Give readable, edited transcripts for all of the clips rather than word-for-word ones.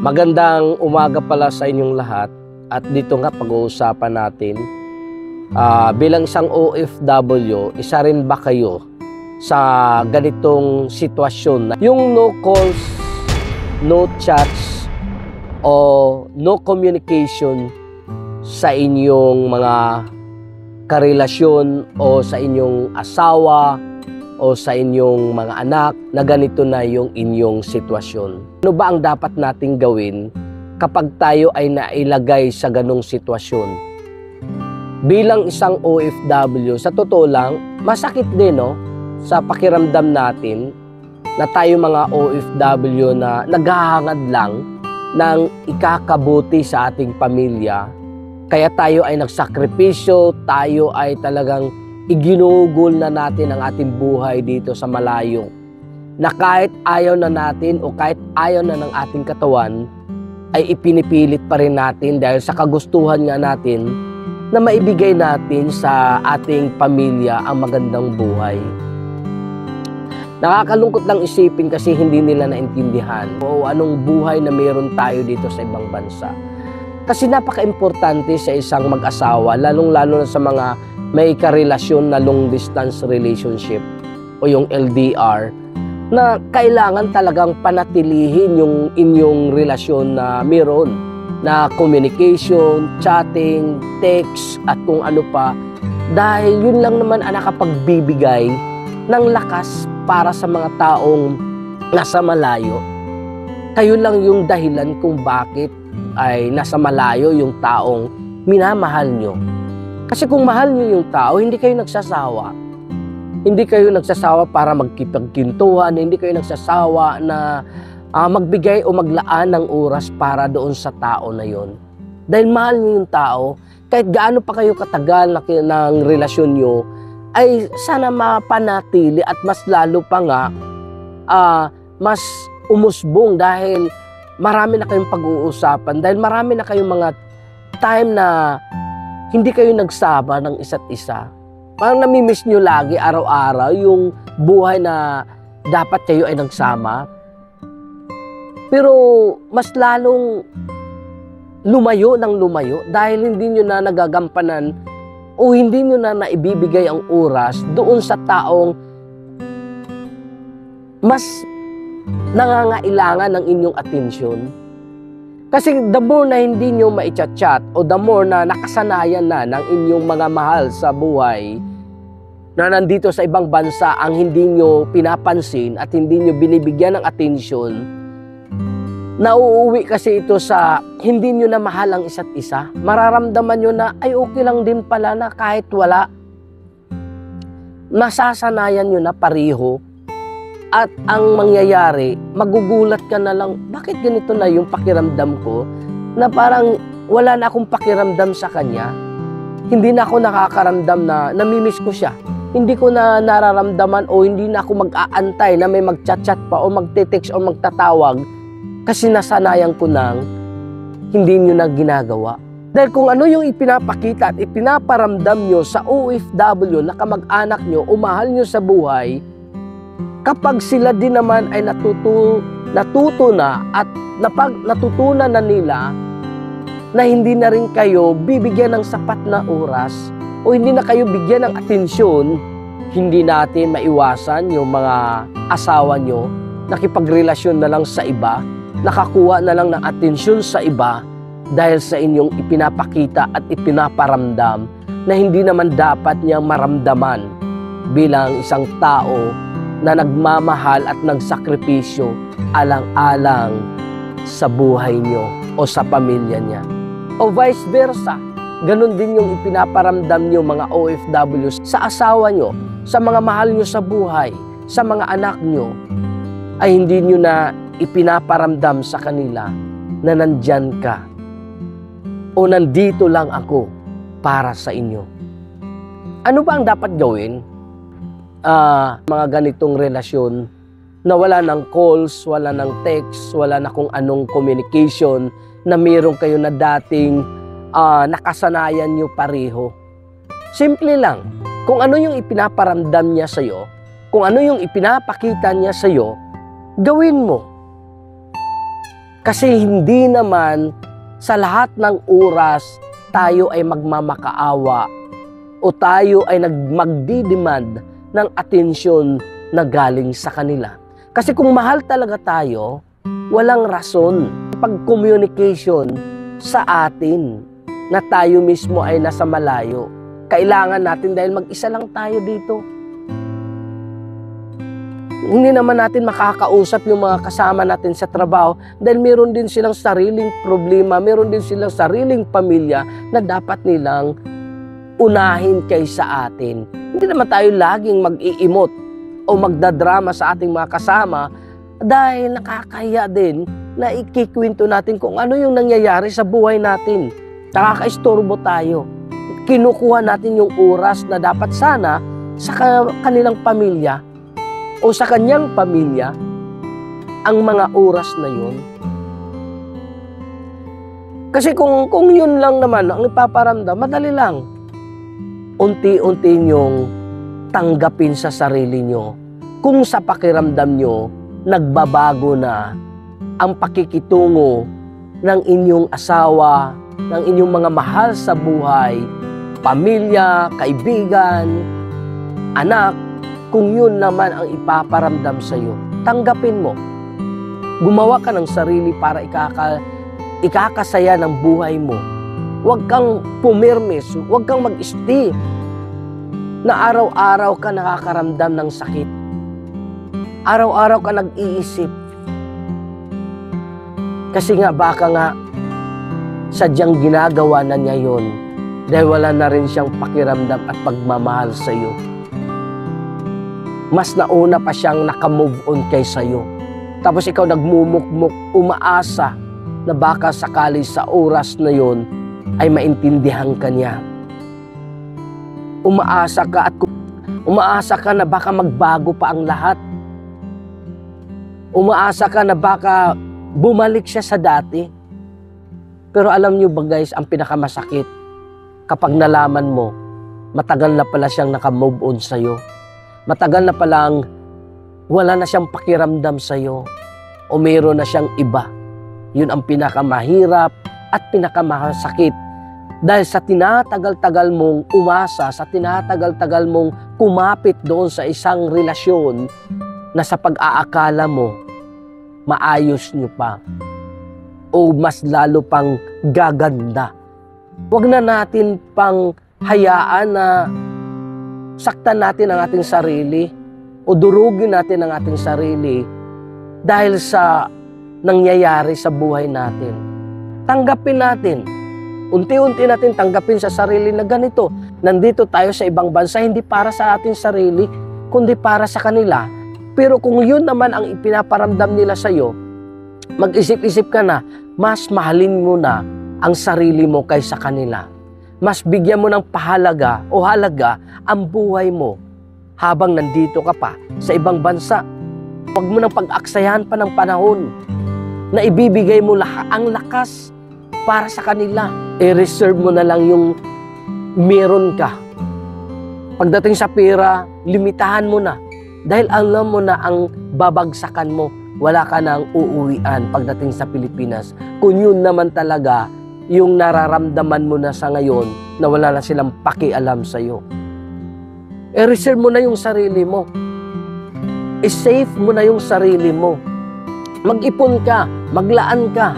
Magandang umaga pala sa inyong lahat at dito nga pag-uusapan natin bilang isang OFW, isa rin ba kayo sa ganitong sitwasyon na yung no calls, no chats o no communication sa inyong mga karelasyon o sa inyong asawa o sa inyong mga anak na ganito na yung inyong sitwasyon. Ano ba ang dapat nating gawin kapag tayo ay nailagay sa ganong sitwasyon? Bilang isang OFW, sa totoo lang, masakit din sa pakiramdam natin na tayo mga OFW na naghahangad lang ng ikakabuti sa ating pamilya. Kaya tayo ay nagsakripisyo, tayo ay talagang iginugol na natin ang ating buhay dito sa malayo. Na kahit ayaw na natin o kahit ayaw na ng ating katawan, ay ipinipilit pa rin natin dahil sa kagustuhan nga natin na maibigay natin sa ating pamilya ang magandang buhay. Nakakalungkot lang isipin kasi hindi nila naintindihan o anong buhay na meron tayo dito sa ibang bansa. Kasi napaka-importante sa isang mag-asawa, lalong-lalo na sa mga may karelasyon na long distance relationship o yung LDR, na kailangan talagang panatilihin yung inyong relasyon na meron na communication, chatting, text at kung ano pa, dahil yun lang naman ang nakapagbibigay ng lakas para sa mga taong nasa malayo. Kayo lang yung dahilan kung bakit ay nasa malayo yung taong minamahal nyo. Kasi kung mahal nyo yung tao, hindi kayo nagsasawa. Hindi kayo nagsasawa para magkipagkintuhan, hindi kayo nagsasawa na magbigay o maglaan ng oras para doon sa tao na yon. Dahil mahal nyo yung tao, kahit gaano pa kayo katagal ng relasyon nyo, ay sana mapanatili at mas lalo pa nga, mas umusbong dahil marami na kayong pag-uusapan, dahil marami na kayong mga time na hindi kayo nagsama ng isa't isa. Parang namimiss nyo lagi araw-araw yung buhay na dapat kayo ay nagsama. Pero mas lalong lumayo ng lumayo dahil hindi nyo na nagagampanan o hindi nyo na naibibigay ang oras doon sa taong mas nangangailangan ng inyong atensyon. Kasi the more na hindi nyo maichat-chat o the more na nakasanayan na ng inyong mga mahal sa buhay na nandito sa ibang bansa ang hindi nyo pinapansin at hindi nyo binibigyan ng atensyon, nauuwi kasi ito sa hindi nyo na mahal ang isa't isa. Mararamdaman nyo na ay okay lang din pala na kahit wala. Masasanayan nyo na pareho. At ang mangyayari, magugulat ka na lang, bakit ganito na yung pakiramdam ko? Na parang wala na akong pakiramdam sa kanya. Hindi na ako nakakaramdam na namimiss ko siya. Hindi ko na nararamdaman o hindi na ako mag-aantay na may mag-chat-chat pa o magte-text o magtatawag kasi nasanayan ko nang hindi nyo na ginagawa. Dahil kung ano yung ipinapakita at ipinaparamdam nyo sa OFW na kamag-anak nyo o mahal nyo sa buhay, kapag sila din naman ay natuto na at natutunan na nila na hindi na rin kayo bibigyan ng sapat na oras o hindi na kayo bigyan ng atensyon, hindi natin maiwasan yung mga asawa nyo nakipagrelasyon na lang sa iba, nakakuha na lang ng atensyon sa iba dahil sa inyong ipinapakita at ipinaparamdam na hindi naman dapat niyang maramdaman bilang isang tao na nagmamahal at nagsakripisyo alang-alang sa buhay nyo o sa pamilya niya. O vice versa, ganun din yung ipinaparamdam nyo mga OFWs sa asawa nyo, sa mga mahal nyo sa buhay, sa mga anak nyo, ay hindi nyo na ipinaparamdam sa kanila na nandyan ka o nandito lang ako para sa inyo. Ano ba ang dapat gawin? Mga ganitong relasyon na wala ng calls, wala ng text, wala na kung anong communication na meron kayo na dating nakasanayan nyo pareho. Simple lang, kung ano yung ipinaparamdam niya sa'yo, kung ano yung ipinapakita niya sa'yo, gawin mo. Kasi hindi naman sa lahat ng oras tayo ay magmamakaawa o tayo ay magdidemand ng atensyon na galing sa kanila. Kasi kung mahal talaga tayo, walang rason pag-communication sa atin na tayo mismo ay nasa malayo. Kailangan natin dahil mag-isa lang tayo dito. Hindi naman natin makakausap yung mga kasama natin sa trabaho dahil meron din silang sariling problema, meron din silang sariling pamilya na dapat nilang unahin kaysa atin. Hindi naman tayo laging mag-iimot o magdadrama sa ating mga kasama dahil nakakahiya din na ikikwento natin kung ano yung nangyayari sa buhay natin. Nakakaistorbo tayo. Kinukuha natin yung oras na dapat sana sa kanilang pamilya o sa kanyang pamilya ang mga oras na yun. Kasi kung yun lang naman ang ipaparamdam, madali lang. Unti-unti nyong tanggapin sa sarili nyo kung sa pakiramdam nyo nagbabago na ang pakikitungo ng inyong asawa, ng inyong mga mahal sa buhay, pamilya, kaibigan, anak, kung yun naman ang ipaparamdam sa iyo, tanggapin mo. Gumawa ka ng sarili para ikakasaya ng buhay mo. Huwag kang pumirmis, huwag kang mag-stay na araw-araw ka nakakaramdam ng sakit. Araw-araw ka nag-iisip. Kasi nga baka nga sadyang ginagawa na niya yun dahil wala na rin siyang pakiramdam at pagmamahal sa iyo. Mas nauna pa siyang nakamove on kaysa iyo. Tapos ikaw nagmumukmuk, umaasa na baka sakali sa oras na yon ay maintindihan ka niya. Umaasa ka na baka magbago pa ang lahat. Umaasa ka na baka bumalik siya sa dati. Pero alam niyo ba guys, ang pinakamasakit, kapag nalaman mo, matagal na pala siyang nakamove on sa'yo. Matagal na palang wala na siyang pakiramdam sa'yo. O mayroon na siyang iba. Yun ang pinakamahirap at pinakamasakit. Dahil sa tinatagal-tagal mong umasa, sa tinatagal-tagal mong kumapit doon sa isang relasyon na sa pag-aakala mo, maayos nyo pa o mas lalo pang gaganda. Huwag na natin pang hayaan na saktan natin ang ating sarili o durugin natin ang ating sarili dahil sa nangyayari sa buhay natin. Tanggapin natin. Unti-unti natin tanggapin sa sarili na ganito. Nandito tayo sa ibang bansa, hindi para sa ating sarili, kundi para sa kanila. Pero kung yun naman ang ipinaparamdam nila sa'yo, mag-isip-isip ka na, mas mahalin mo na ang sarili mo kaysa kanila. Mas bigyan mo ng pahalaga o halaga ang buhay mo habang nandito ka pa sa ibang bansa. Huwag mo nang pag-aksayahan pa ng panahon na ibibigay mo ang lakas para sa kanila. I-reserve mo na lang yung meron ka. Pagdating sa pera, limitahan mo na. Dahil alam mo na ang babagsakan mo, wala ka nang uuwian pagdating sa Pilipinas. Kung yun naman talaga, yung nararamdaman mo na sa ngayon na wala na silang pakialam sa'yo. I-reserve mo na yung sarili mo. I-save mo na yung sarili mo. Mag-ipon ka, maglaan ka.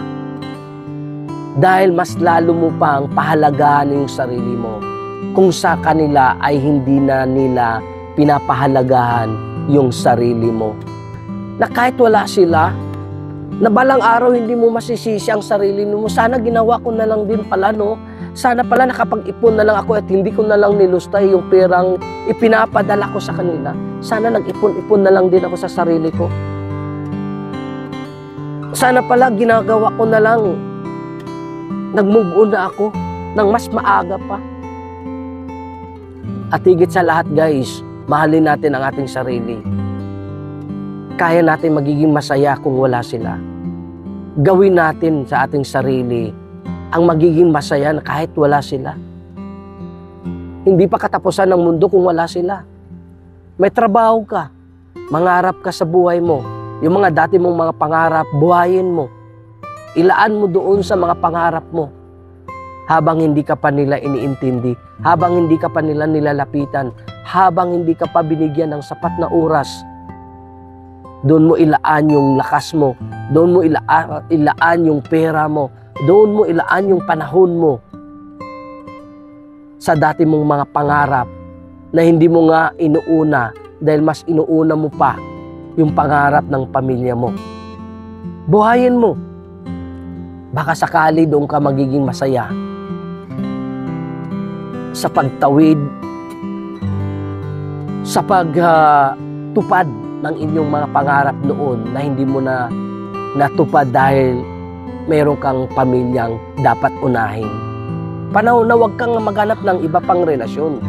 Dahil mas lalo mo pang pahalagahan yung sarili mo. Kung sa kanila ay hindi na nila pinapahalagahan yung sarili mo. Na kahit wala sila, na balang araw hindi mo masisisi ang sarili mo. Sana ginawa ko na lang din pala, no? Sana pala nakapag-ipon na lang ako at hindi ko na lang nilustay yung perang ipinapadala ko sa kanila. Sana nag-ipon-ipon na lang din ako sa sarili ko. Sana pala ginagawa ko na lang, nag-move on na ako ng mas maaga pa. At higit sa lahat guys, mahalin natin ang ating sarili. Kaya natin magiging masaya kung wala sila. Gawin natin sa ating sarili ang magiging masaya na kahit wala sila. Hindi pa katapusan ng mundo kung wala sila. May trabaho ka, mangarap ka sa buhay mo. Yung mga dati mong mga pangarap, buhayin mo. Ilaan mo doon sa mga pangarap mo. Habang hindi ka pa nila iniintindi, habang hindi ka pa nila nilalapitan, habang hindi ka pa binigyan ng sapat na oras, doon mo ilaan yung lakas mo, doon mo ilaan yung pera mo, doon mo ilaan yung panahon mo sa dati mong mga pangarap na hindi mo nga inuuna dahil mas inuuna mo pa yung pangarap ng pamilya mo. Buhayin mo. Baka sakali doon ka magiging masaya sa pagtawid, sa pagtupad ng inyong mga pangarap noon na hindi mo na natupad dahil meron kang pamilyang dapat unahin. Panahon na huwag kang maghanap ng iba pang relasyon.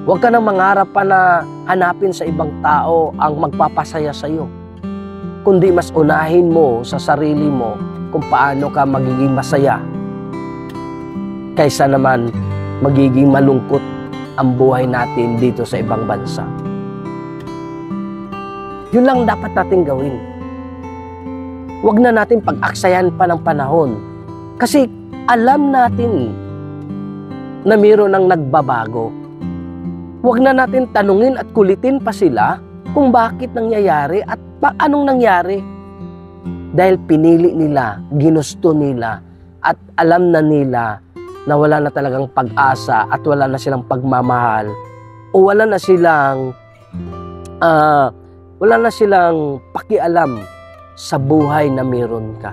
Huwag ka nang mangarap pa na hanapin sa ibang tao ang magpapasaya sa iyo. Kundi mas unahin mo sa sarili mo kung paano ka magiging masaya. Kaysa naman magiging malungkot ang buhay natin dito sa ibang bansa. Yun lang dapat natin gawin. Huwag na natin pag-aksayan pa ng panahon. Kasi alam natin na mayroon ng nagbabago. Huwag na natin tanungin at kulitin pa sila kung bakit nangyayari at anong nangyari. Dahil pinili nila, ginusto nila, at alam na nila na wala na talagang pag-asa at wala na silang pagmamahal o wala na silang pakialam sa buhay na meron ka.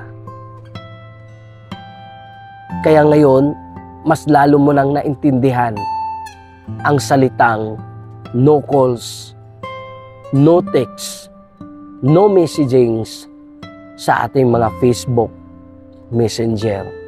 Kaya ngayon, mas lalo mo nang naintindihan ang salitang no calls, no texts, no messagings sa ating mga Facebook Messenger.